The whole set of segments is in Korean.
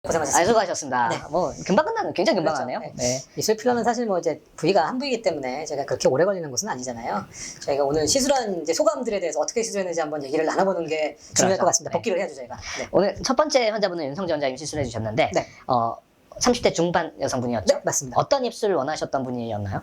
고생하셨습니다. 수고하셨습니다. 네. 뭐 금방 끝나는, 굉장히 금방 그렇죠. 하네요. 네. 네. 입술 필러는 사실 뭐 이제 부위가 한 부위이기 때문에 제가 그렇게 오래 걸리는 것은 아니잖아요. 저희가 오늘 시술한 이제 소감들에 대해서 어떻게 시술했는지 한번 얘기를 나눠보는 게 중요할 그렇죠. 것 같습니다. 네. 복귀를 해야죠, 저희가. 네. 오늘 첫 번째 환자분은 윤성재 원장님 시술해 주셨는데, 네. 30대 중반 여성분이었죠? 네, 맞습니다. 어떤 입술을 원하셨던 분이었나요?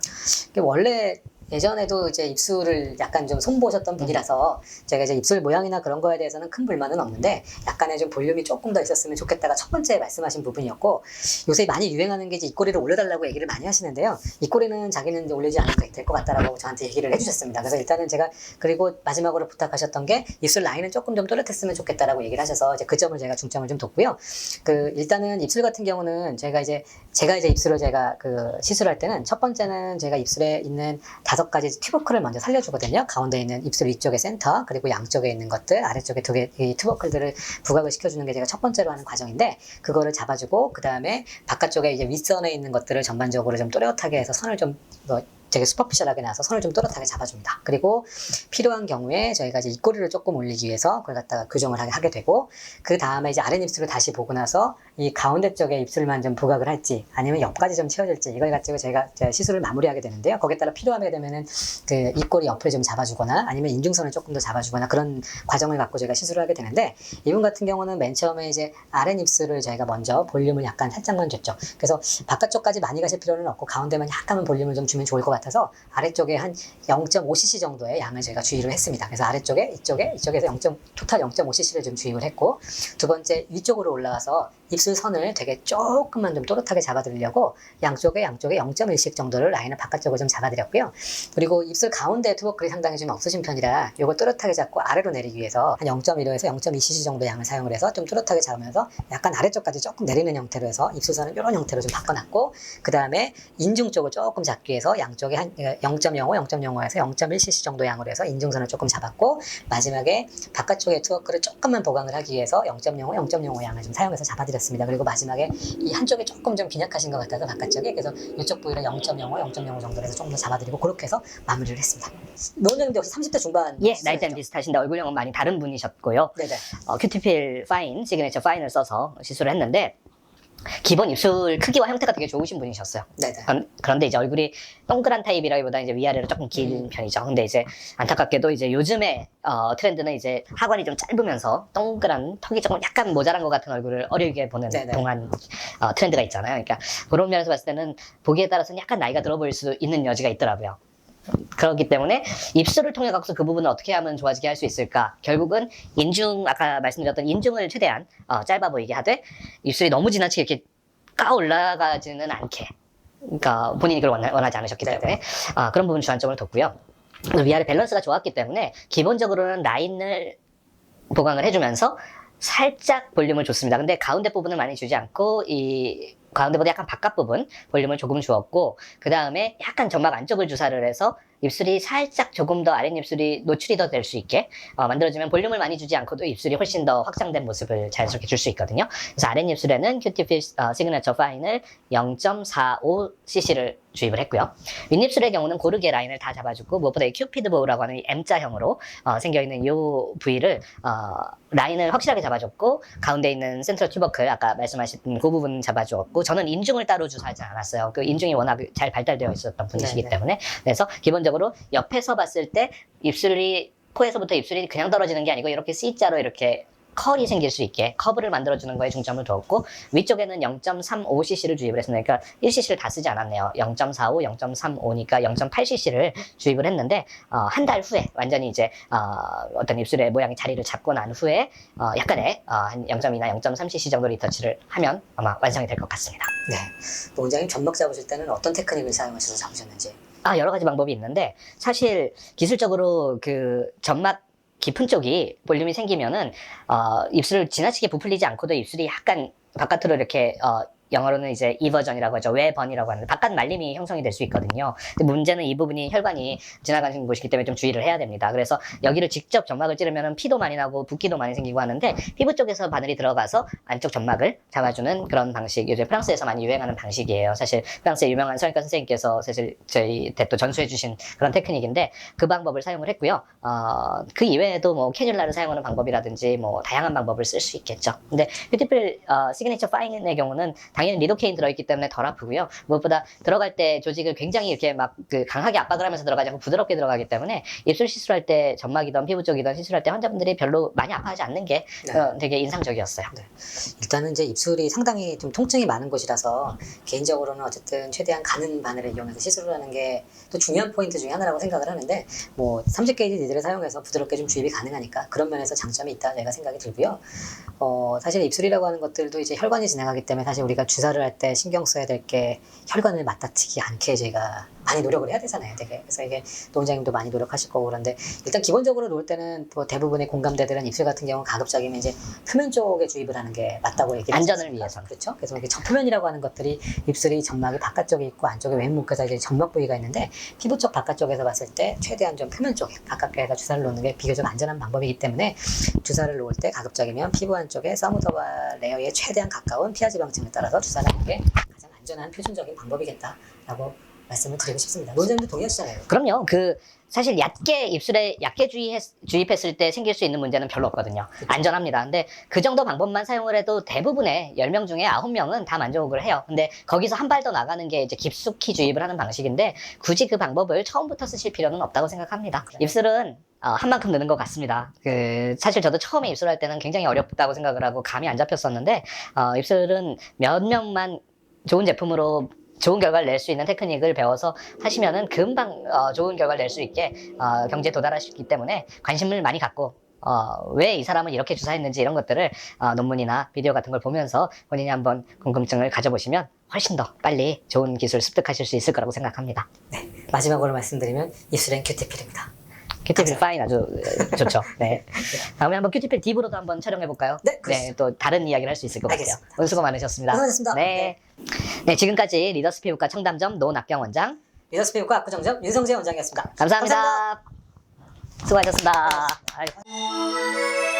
원래 예전에도 이제 입술을 약간 좀 손보셨던 분이라서 제가 이제 입술 모양이나 그런 거에 대해서는 큰 불만은 없는데 약간의 좀 볼륨이 조금 더 있었으면 좋겠다가 첫 번째 말씀하신 부분이었고, 요새 많이 유행하는 게 이제 입꼬리를 올려달라고 얘기를 많이 하시는데요. 입꼬리는 자기는 이제 올리지 않아도 될 것 같다라고 저한테 얘기를 해주셨습니다. 그래서 일단은 제가, 그리고 마지막으로 부탁하셨던 게 입술 라인은 조금 좀 또렷했으면 좋겠다라고 얘기를 하셔서 이제 그 점을 제가 중점을 좀 뒀고요. 일단은 입술 같은 경우는 제가 이제 입술을 시술할 때는 첫 번째는 제가 입술에 있는 5가지 튜버클을 먼저 살려주거든요. 가운데 있는 입술 위쪽의 센터, 그리고 양쪽에 있는 것들, 아래쪽에 2개 이 튜버클들을 부각을 시켜주는 게 제가 첫 번째로 하는 과정인데, 그거를 잡아주고 그 다음에 바깥쪽에 이제 윗선에 있는 것들을 전반적으로 좀 또렷하게 해서 선을 좀 되게 슈퍼피셜하게 나와서 선을 좀 또렷하게 잡아줍니다. 그리고 필요한 경우에 저희가 이제 입꼬리를 조금 올리기 위해서 그걸 갖다가 교정을 하게 되고, 그 다음에 이제 아랫입술을 다시 보고 나서 이 가운데 쪽에 입술만 좀 부각을 할지 아니면 옆까지 좀 채워질지 이걸 가지고 제가 시술을 마무리하게 되는데요. 거기에 따라 필요하게 되면은 그 입꼬리 옆을 좀 잡아주거나 아니면 인중선을 조금 더 잡아주거나 그런 과정을 갖고 저희가 시술을 하게 되는데, 이분 같은 경우는 맨 처음에 이제 아랫입술을 저희가 먼저 볼륨을 약간 살짝만 줬죠. 그래서 바깥쪽까지 많이 가실 필요는 없고 가운데만 약간만 볼륨을 좀 주면 좋을 것 같아서 아래쪽에 한 0.5cc 정도의 양을 저희가 주입을 했습니다. 그래서 아래쪽에 이쪽에서 토탈 0.5cc를 좀 주입을 했고, 두 번째 위쪽으로 올라가서 입술 선을 되게 조금만 좀 또렷하게 잡아드리려고 양쪽에 0.1씩 정도를 라인을 바깥쪽으로 좀 잡아드렸고요. 그리고 입술 가운데 투보클이 상당히 좀 없으신 편이라 이걸 또렷하게 잡고 아래로 내리기 위해서 한 0.15에서 0.2cc 정도 양을 사용을 해서 좀 또렷하게 잡으면서 약간 아래쪽까지 조금 내리는 형태로 해서 입술선을 이런 형태로 좀 바꿔놨고, 그 다음에 인중 쪽을 조금 잡기 위해서 양쪽에 한 0.05, 0.05에서 0.1cc 정도 양으로 해서 인중선을 조금 잡았고, 마지막에 바깥쪽에 투워크를 조금만 보강을 하기 위해서 0.05, 0.05 양을 좀 사용해서 잡아드렸습니다. 그리고 마지막에 이 한쪽에 조금 좀 빈약하신 것 같아서 바깥쪽에, 그래서 이쪽 부위를 0.05, 0.05 정도로 해서 조금 더 잡아드리고 그렇게 해서 마무리를 했습니다. 노원장님도 역시 30대 중반. 예, 나이대는 비슷하신데 얼굴형은 많이 다른 분이셨고요. 네네. 큐티필 파인, 시그니처 파인을 써서 시술을 했는데 기본 입술 크기와 형태가 되게 좋으신 분이셨어요. 네네. 그런데 이제 얼굴이 동그란 타입이라기보다 이제 위아래로 조금 긴 편이죠. 근데 이제 안타깝게도 이제 요즘에 트렌드는 이제 하관이 좀 짧으면서 동그란 턱이 조금 약간 모자란 것 같은 얼굴을 어리게 보는 네네. 동안 트렌드가 있잖아요. 그러니까 그런 면에서 봤을 때는 보기에 따라서는 약간 나이가 들어 보일 수 있는 여지가 있더라고요. 그렇기 때문에 입술을 통해 갖고서 그 부분을 어떻게 하면 좋아지게 할 수 있을까? 결국은 아까 말씀드렸던 인중을 최대한 짧아 보이게 하되 입술이 너무 지나치게 이렇게 까 올라가지는 않게, 그러니까 본인이 그걸 원하지 않으셨기 때문에 그런 부분 주안점을 뒀고요. 위아래 밸런스가 좋았기 때문에 기본적으로는 라인을 보강을 해주면서 살짝 볼륨을 줬습니다. 근데 가운데 부분을 많이 주지 않고 이 가운데보다 약간 바깥 부분 볼륨을 조금 주었고, 그 다음에 약간 점막 안쪽을 주사를 해서 입술이 살짝 조금 더 아랫입술이 노출이 더 될 수 있게 만들어주면 볼륨을 많이 주지 않고도 입술이 훨씬 더 확장된 모습을 자연스럽게 줄 수 있거든요. 그래서 아랫입술에는 큐티필 시그니처 파인을 0.45cc를 주입을 했고요. 윗입술의 경우는 고르게 라인을 다 잡아주고, 무엇보다 이 큐피드 보우라고 하는 이 M자형으로 생겨있는 이 부위를 라인을 확실하게 잡아줬고, 가운데 있는 센트럴 튜버클 아까 말씀하신 그 부분 잡아주었고, 저는 인중을 따로 주사하지 않았어요. 그 인중이 워낙 잘 발달되어 있었던 분이시기 네네. 때문에. 그래서 기본적으로 옆에서 봤을 때 입술이, 코에서부터 입술이 그냥 떨어지는 게 아니고 이렇게 C자로 이렇게 컬이 생길 수 있게 커브를 만들어주는 거에 중점을 두었고, 위쪽에는 0.35cc를 주입을 했습니다. 그러니까 1cc를 다 쓰지 않았네요. 0.45, 0.35니까 0.8cc를 주입을 했는데 한 달 후에 완전히 이제 어떤 입술의 모양이 자리를 잡고 난 후에 약간의 한 0.2나 0.3cc 정도 리터치를 하면 아마 완성이 될 것 같습니다. 네. 원장님 점막 잡으실 때는 어떤 테크닉을 사용하셔서 잡으셨는지. 여러 가지 방법이 있는데, 사실 기술적으로 그 점막 깊은 쪽이 볼륨이 생기면은 입술을 지나치게 부풀리지 않고도 입술이 약간 바깥으로 이렇게 영어로는 이제 이버전이라고 하죠. 외번이라고 하는데 바깥 말림이 형성이 될 수 있거든요. 근데 문제는 이 부분이 혈관이 지나가는 곳이기 때문에 좀 주의를 해야 됩니다. 그래서 여기를 직접 점막을 찌르면 피도 많이 나고 붓기도 많이 생기고 하는데, 피부 쪽에서 바늘이 들어가서 안쪽 점막을 잡아주는 그런 방식, 요즘 프랑스에서 많이 유행하는 방식이에요. 사실 프랑스의 유명한 성형외과 선생님께서 사실 저희한테 또 전수해 주신 그런 테크닉인데, 그 방법을 사용을 했고요. 그 이외에도 뭐 캐뉼라를 사용하는 방법이라든지 뭐 다양한 방법을 쓸 수 있겠죠. 근데 뷰티풀 시그니처 파인의 경우는 당연히 리도케인 들어있기 때문에 덜 아프고요. 무엇보다 들어갈 때 조직을 굉장히 이렇게 막 강하게 압박을 하면서 들어가지 않고 부드럽게 들어가기 때문에 입술 시술할 때, 점막이든 피부 쪽이든 시술할 때 환자분들이 별로 많이 아파하지 않는 게 되게 인상적이었어요. 네. 일단은 이제 입술이 상당히 좀 통증이 많은 곳이라서 개인적으로는 어쨌든 최대한 가는 바늘을 이용해서 시술을 하는 게 또 중요한 포인트 중에 하나라고 생각을 하는데, 뭐 30게이지 니들을 사용해서 부드럽게 좀 주입이 가능하니까 그런 면에서 장점이 있다 제가 생각이 들고요. 사실 입술이라고 하는 것들도 이제 혈관이 지나가기 때문에 사실 우리가 주사를 할 때 신경 써야 될 게 혈관을 맞닥치지 않게 제가 많이 노력을 해야 되잖아요, 되게. 그래서 이게 노원장님도 많이 노력하실 거고, 그런데 일단 기본적으로 놓을 때는 뭐 대부분의 공감대들은 입술 같은 경우는 가급적이면 이제 표면 쪽에 주입을 하는 게 맞다고 얘기를 안전을 했습니다. 위해서는. 그렇죠. 그래서 이게 접표면이라고 하는 것들이 입술이 점막이 바깥쪽에 있고 안쪽에 왼목에서 이제 점막 부위가 있는데, 피부 쪽 바깥쪽에서 봤을 때 최대한 좀 표면 쪽에 가깝게 해서 주사를 놓는 게 비교적 안전한 방법이기 때문에 주사를 놓을 때 가급적이면 피부 안쪽에 서무더바 레이어에 최대한 가까운 피하 지방층을 따라서 주사를 하는 게 가장 안전한 표준적인 방법이겠다라고 말씀을 드리고 싶습니다. 노점도 동의하시잖아요. 그럼요. 사실 입술에 얕게 주입했을 때 생길 수 있는 문제는 별로 없거든요. 안전합니다. 근데 그 정도 방법만 사용을 해도 대부분의 10명 중에 9명은 다 만족을 해요. 근데 거기서 한 발 더 나가는 게 이제 깊숙이 주입을 하는 방식인데 굳이 그 방법을 처음부터 쓰실 필요는 없다고 생각합니다. 입술은 한 만큼 느는 것 같습니다. 사실 저도 처음에 입술할 때는 굉장히 어렵다고 생각을 하고 감이 안 잡혔었는데, 입술은 몇 명만 좋은 제품으로 좋은 결과를 낼 수 있는 테크닉을 배워서 하시면은 금방 좋은 결과를 낼 수 있게 경지에 도달하시기 때문에 관심을 많이 갖고 왜 이 사람은 이렇게 주사했는지 이런 것들을 논문이나 비디오 같은 걸 보면서 본인이 한번 궁금증을 가져보시면 훨씬 더 빨리 좋은 기술 습득하실 수 있을 거라고 생각합니다. 네, 마지막으로 말씀드리면 입술엔 큐티필입니다. 큐티필 파인 아주 좋죠. 네. 다음에 한번 큐티필 딥으로도 한번 촬영해볼까요? 네, 그렇습니다. 네, 또 다른 이야기를 할 수 있을 것 같아요. 알겠습니다. 오늘 수고 많으셨습니다. 수고하셨습니다. 네. 네, 지금까지 리더스 피부과 청담점 노낙경 원장. 리더스 피부과 압구정점 윤성재 원장이었습니다. 감사합니다. 감사합니다. 수고하셨습니다. 아이고.